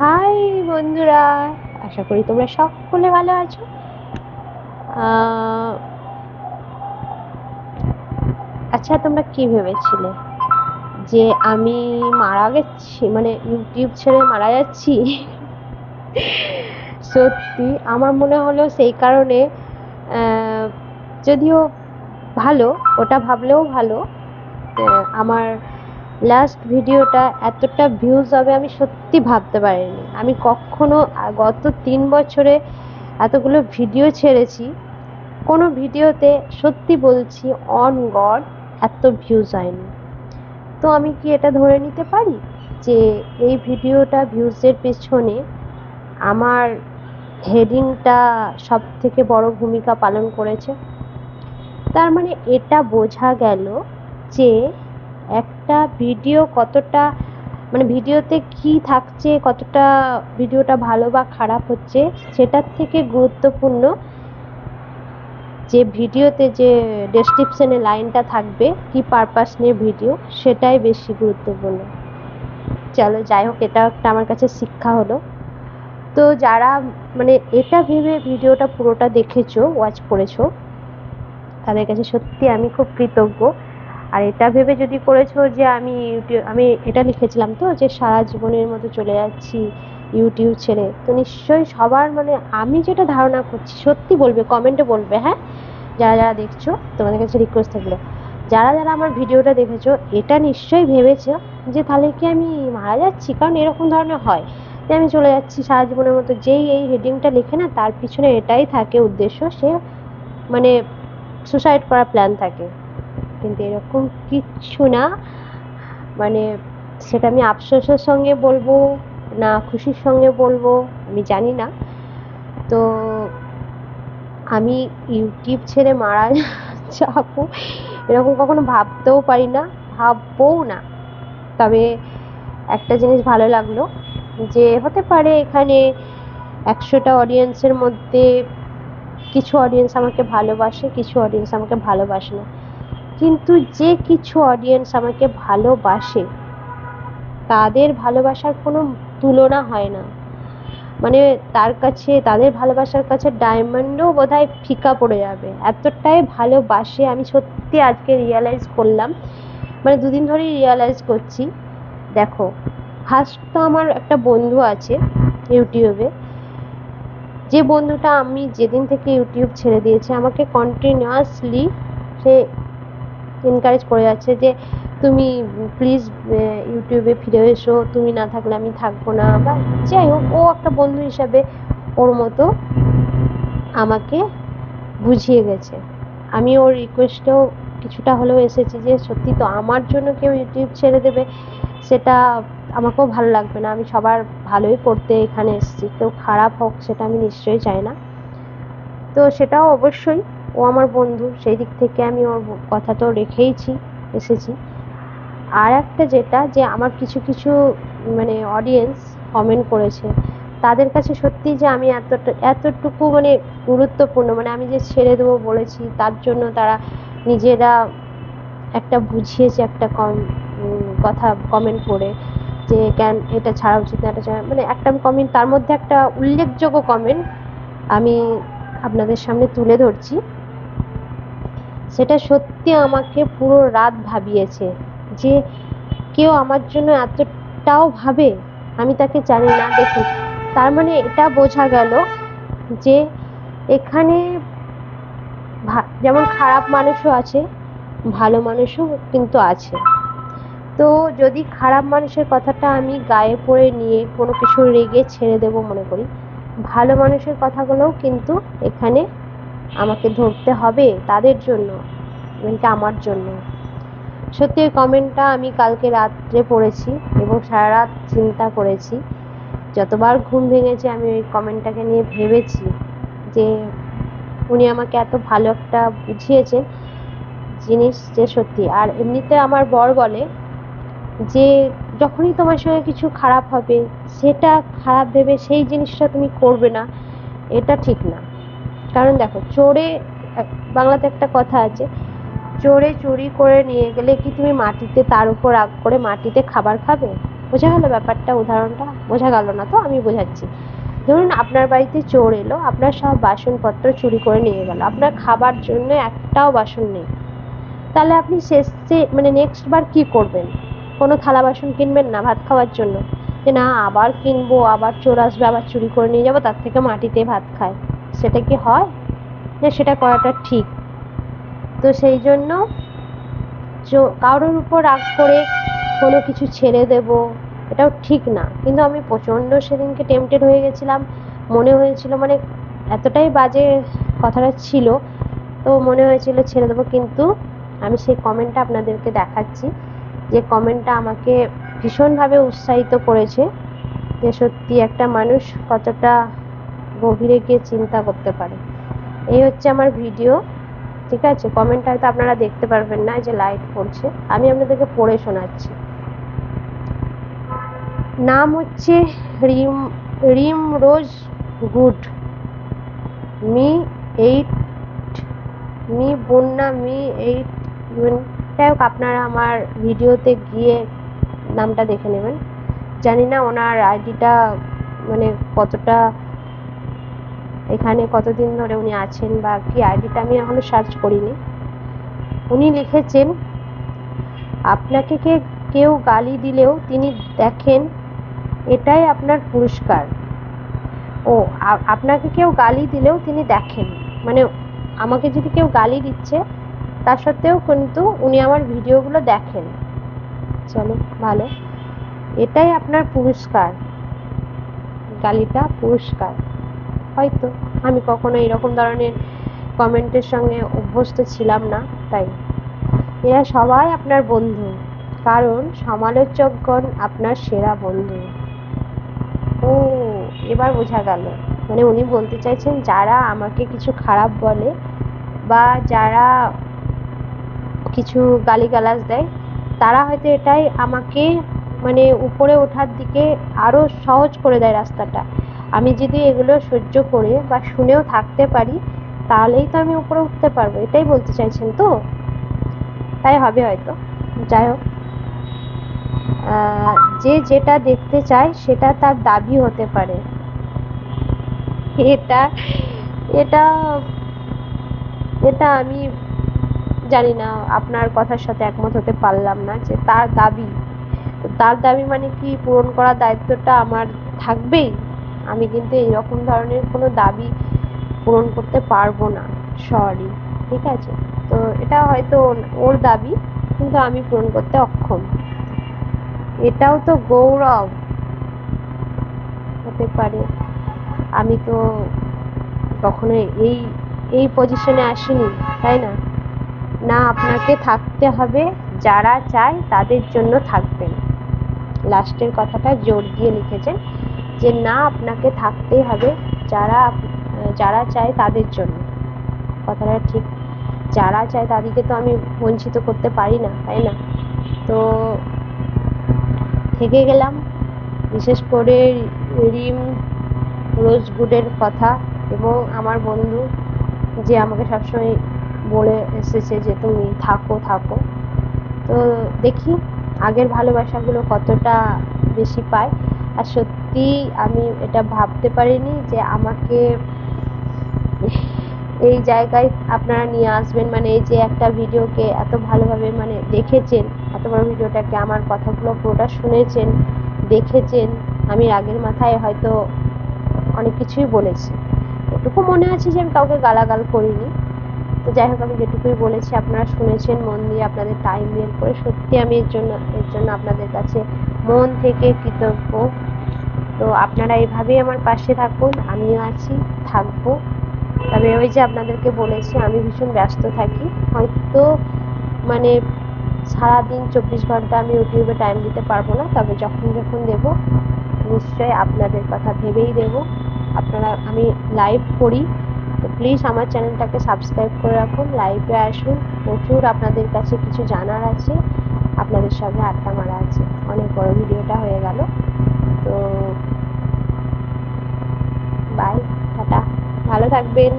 High বন্ধুরা, আশা করি তোমরা সকলে ভালো আছো। আচ্ছা, তোমরা কি ভেবেছিলে যে আমি মারা গেছি, মানে ইউটিউব ছেড়ে মারা যাচ্ছি? সত্যি আমার মনে হলো সেই কারণে, যদিও ভালো, ওটা ভাবলেও ভালো। আমার লাস্ট ভিডিওটা এতটা ভিউজ হবে আমি সত্যি ভাবতে পারিনি। আমি কখনো গত 3 বছরে এতগুলো ভিডিও ছেড়েছি, কোনো ভিডিওতে সত্যি বলছি অন গড এত ভিউজ হয়নি। তো আমি কি এটা ধরে নিতে পারি যে এই ভিডিওটা ভিউজের পেছনে আমার হেডিংটা সব থেকে বড় ভূমিকা পালন করেছে? তার মানে এটা বোঝা গেল যে একটা ভিডিও কতটা, মানে ভিডিওতে কি থাকছে, কতটা ভিডিওটা ভালো বা খারাপ হচ্ছে, সেটার থেকে গুরুত্বপূর্ণ যে ভিডিওতে যে ডেসক্রিপশনে লাইনটা থাকবে কি পারপাস নিয়ে ভিডিও, সেটাই বেশি গুরুত্বপূর্ণ। চলো যাই হোক, এটা একটা আমার কাছে শিক্ষা হলো। তো যারা মানে এটা ভেবে ভিডিওটা পুরোটা দেখেছো, ওয়াচ করেছো, তাদের কাছে সত্যি আমি খুব কৃতজ্ঞ। আর এটা ভেবে যদি করেছো যে আমি এটা লিখেছিলাম তো যে সারা জীবনের মতো চলে যাচ্ছি ইউটিউব ছেড়ে, তো নিশ্চয়ই সবার মানে আমি যেটা ধারণা করছি সত্যি বলবে, কমেন্টে বলবে। হ্যাঁ, যারা যারা দেখছো তোমাদের কাছে রিকোয়েস্ট থাকলো, যারা যারা আমার ভিডিওটা দেখেছো এটা নিশ্চয়ই ভেবেছো যে তাহলে কি আমি মারা যাচ্ছি। কারণ এরকম ধরনের হয় যে আমি চলে যাচ্ছি সারা জীবনের মতো, যেই এই হেডিংটা লেখে না তার পিছনে এটাই থাকে উদ্দেশ্য, সে মানে সুসাইড করার প্ল্যান থাকে। কিন্তু এরকম কিচ্ছু না। মানে সেটা আমি আফসোসের সঙ্গে বলবো না খুশির সঙ্গে বলবো আমি জানি না। তো আমি ইউটিউব ছেড়ে মারা যাবো এরকম কখনো ভাবতেও পারি না, ভাববও না। তবে একটা জিনিস ভালো লাগলো যে হতে পারে এখানে 100টা অডিয়েন্সের মধ্যে কিছু অডিয়েন্স আমাকে ভালোবাসে, কিছু অডিয়েন্স আমাকে ভালোবাসে না, কিন্তু যে কিছু অডিয়েন্স আমাকে ভালোবাসে তাদের ভালোবাসার কোনো তুলনা হয় না। মানে তার কাছে, তাদের ভালোবাসার কাছে ডায়মন্ডও বোধহয় ফিকা পড়ে যাবে, এতটাই ভালোবাসে। আমি সত্যি আজকে রিয়ালাইজ করলাম, মানে দুদিন ধরেই রিয়ালাইজ করছি। দেখো, ফার্স্ট তো আমার একটা বন্ধু আছে ইউটিউবে, যে বন্ধুটা আমি যেদিন থেকে ইউটিউব ছেড়ে দিয়েছে আমাকে কন্টিনিউয়াসলি সে এনকারেজ করে যাচ্ছে যে তুমি প্লিজ ইউটিউবে ফিরে এসো, তুমি না থাকলে আমি থাকবো না। বা যাই হোক, ও একটা বন্ধু হিসাবে ওর মতো আমাকে বুঝিয়ে গেছে। আমি ওর রিকোয়েস্টেও কিছুটা হলেও এসেছি যে সত্যি তো আমার জন্য কেউ ইউটিউব ছেড়ে দেবে, সেটা আমাকেও ভালো লাগবে না। আমি সবার ভালোই করতে এখানে এসেছি, কেউ খারাপ হোক সেটা আমি নিশ্চয়ই চাই না। তো সেটাও অবশ্যই, ও আমার বন্ধু, সেই দিক থেকে আমি ওর কথাটাও রেখেইছি এসেছি। আর একটা যেটা, যে আমার কিছু কিছু মানে অডিয়েন্স কমেন্ট করেছে, তাদের কাছে সত্যি যে আমি এতটুকু মানে গুরুত্বপূর্ণ, মানে আমি যে ছেড়ে দেবো বলেছি তার জন্য তারা নিজেরা একটা বুঝিয়েছে, একটা কথা কমেন্ট করে যে কেন এটা ছাড়া উচিত না, এটা ছাড়া, মানে একটা কমেন্ট, তার মধ্যে একটা উল্লেখযোগ্য কমেন্ট আমি আপনাদের সামনে তুলে ধরছি। সেটা সত্যি আমাকে পুরো রাত ভাবিয়েছে যে কেউ আমার জন্য এতটাও ভাবে, আমি তাকে জানি না। দেখুন, তার মানে এটা বোঝা গেল যে এখানে যেমন খারাপ মানুষও আছে, ভালো মানুষও কিন্তু আছে। তো যদি খারাপ মানুষের কথাটা আমি গায়ে পড়ে নিয়ে কোনো কিছু রেগে ছেড়ে দেব মনে করি, ভালো মানুষের কথাগুলোও কিন্তু এখানে আমাকে ধরতে হবে তাদের জন্য, এমনকি আমার জন্য। সত্যি ওই কমেন্টটা আমি কালকে রাত্রে পড়েছি এবং সারা রাত চিন্তা করেছি। যতবার ঘুম ভেঙেছে আমি ওই কমেন্টটাকে নিয়ে ভেবেছি যে উনি আমাকে এত ভালো একটা বুঝিয়েছেন জিনিস, যে সত্যি। আর এমনিতে আমার বর বলে যে যখনই তোমার সঙ্গে কিছু খারাপ হবে সেটা খারাপ ভেবে সেই জিনিসটা তুমি করবে না, এটা ঠিক না। কারণ দেখো, চোরে, বাংলাতে একটা কথা আছে, চোরে চুরি করে নিয়ে গেলে কি তুমি মাটিতে তার উপর রাগ করে মাটিতে খাবার খাবে? বোঝা গেল ব্যাপারটা, উদাহরণটা? বোঝা গেল না তো? আমি বোঝাচ্ছি। ধরুন আপনার বাড়িতে চোর এলো, আপনার সব বাসনপত্র চুরি করে নিয়ে গেল, আপনার খাবার জন্য একটাও বাসন নেই, তাহলে আপনি শেষে মানে নেক্সট বার কি করবেন? কোনো থালা বাসন কিনবেন না ভাত খাওয়ার জন্য, যে না আবার কিনবো, আবার চোর আসবে, আবার চুরি করে নিয়ে যাবো, তার থেকে মাটিতে ভাত খায়। সেটা কি হয়? না, সেটা করাটা ঠিক? তো সেই জন্য কারোর উপর রাগ করে কোনো কিছু ছেড়ে দেব, এটাও ঠিক না। কিন্তু আমি প্রচণ্ড সেদিনকে টেম্পটেড হয়ে গেছিলাম, মনে হয়েছিল মানে এতটাই বাজে কথাটা ছিল, তো মনে হয়েছিল ছেড়ে দেবো। কিন্তু আমি সেই কমেন্টটা আপনাদেরকে দেখাচ্ছি, যে কমেন্টটা আমাকে ভীষণভাবে উৎসাহিত করেছে, যে সত্যি একটা মানুষ কতটা গভীরে গিয়ে চিন্তা করতে পারে। এই হচ্ছে আমার ভিডিও, ঠিক আছে? কমেন্টটা হয়তো আপনারা দেখতে পারবেন না, যে লাইট পড়ছে, আমি আপনাদেরকে পড়ে শোনাচ্ছি। নাম হচ্ছে রিম রিম রোজ গুড মি 8 মি বন্যা মি 8। যাই হোক, আপনারা আমার ভিডিওতে গিয়ে নামটা দেখে নেবেন। জানি না ওনার আইডিটা মানে কতটা, এখানে কতদিন ধরে উনি আছেন বা কি আইডিটা আমি এখনো সার্চ করিনি। উনি লিখেছেন, আপনাকে কেউ গালি দিলেও তিনি দেখেন, এটাই আপনার পুরস্কার। ও, আপনাকে কেউ গালি দিলেও তিনি দেখেন, মানে আমাকে যদি কেউ গালি দিচ্ছে তা সত্ত্বেও কিন্তু উনি আমার ভিডিওগুলো দেখেন। চলো ভালো, এটাই আপনার পুরস্কার। গালিটা পুরস্কার। হয়তো আমি কখনো এরকম ধরনের কমেন্টের সঙ্গে অভ্যস্ত ছিলাম না, তাই। এরা সবাই আপনার বন্ধু, কারণ সমালোচকগণ আপনার সেরা বন্ধু। ও, এবার বোঝা গেল। মানে উনি বলতে চাইছেন, যারা আমাকে কিছু খারাপ বলে বা যারা কিছু গালিগালাজ দেয়, তারা হয়তো এটাই আমাকে মানে উপরে ওঠার দিকে আরও সহজ করে দেয় রাস্তাটা। আমি যদি এগুলো সহ্য করে বা শুনেও থাকতে পারি, তাহলেই তো আমি উপরে উঠতে পারবো। এটাই বলতে চাইছেন তো? তাই হবে হয়তো। যাই হোক, যে যেটা দেখতে চায় সেটা তার দাবি হতে পারে। এটা এটা এটা আমি জানি না, আপনার কথার সাথে একমত হতে পারলাম না। যে তার দাবি, তার দাবি মানে কি পূরণ করার দায়িত্বটা আমার থাকবেই? আমি কিন্তু এইরকম ধরনের কোনো দাবি পূরণ করতে পারবো না, সরি, ঠিক আছে? তো এটা হয়তো ওর দাবি, কিন্তু আমি পূরণ করতে অক্ষম। এটাও তো গৌরব হতে পারে। আমি তো কখনো এই এই পজিশনে আসিনি, তাই না? না, আপনাকে থাকতে হবে, যারা চায় তাদের জন্য থাকবেন। লাস্টের কথাটা জোর দিয়ে লিখেছেন, যে না, আপনাকে থাকতেই হবে, যারা চায় তাদের জন্য। কথাটা ঠিক। যারা চায় তাদেরকে তো আমি বঞ্চিত করতে পারি না, তাই না? তো থেকে গেলাম বিশেষ করে রিম রোজ গুডের কথা, এবং আমার বন্ধু যে আমাকে সবসময় বলে এসেছে যে তুমি থাকো থাকো। তো দেখি আগের ভালোবাসাগুলো কতটা বেশি পায়। আর সত্যি আমি এটা ভাবতে পারিনি যে আমাকে এই জায়গায় আপনারা নিয়ে আসবেন। মানে এই যে একটা ভিডিওকে এত ভালোভাবে মানে দেখেছেন, এত বড় ভিডিওটাকে, আমার কথাগুলো পুরোটা শুনেছেন, দেখেছেন। আমি রাগের মাথায় হয়তো অনেক কিছুই বলেছি, এটুকু মনে আছে যে আমি কাউকে গালাগাল করিনি। তো যাই হোক, আমি যেটুকুই বলেছি আপনারা শুনেছেন মন দিয়ে, আপনাদের টাইম বের করে। সত্যি আমি এর জন্য আপনাদের কাছে মন থেকে কৃতজ্ঞ। তো আপনারা এইভাবেই আমার পাশে থাকুন, আমিও আছি, থাকবো। তবে ওই যে আপনাদেরকে বলেছি, আমি ভীষণ ব্যস্ত থাকি, হয়তো মানে সারাদিন 24 ঘন্টা আমি ইউটিউবে টাইম দিতে পারবো না। তবে যখন দেবো, নিশ্চয়ই আপনাদের কথা ভেবেই দেবো। আমি লাইভ করি, তো প্লিজ আমার চ্যানেলটাকে সাবস্ক্রাইব করে রাখুন, লাইভে আসুন। প্রচুর আপনাদের কাছে কিছু জানার আছে, আপনাদের সঙ্গে আড্ডা মারা আছে। অনেক বড় ভিডিওটা হয়ে গেল, তো বাই, টাটা, ভালো থাকবেন।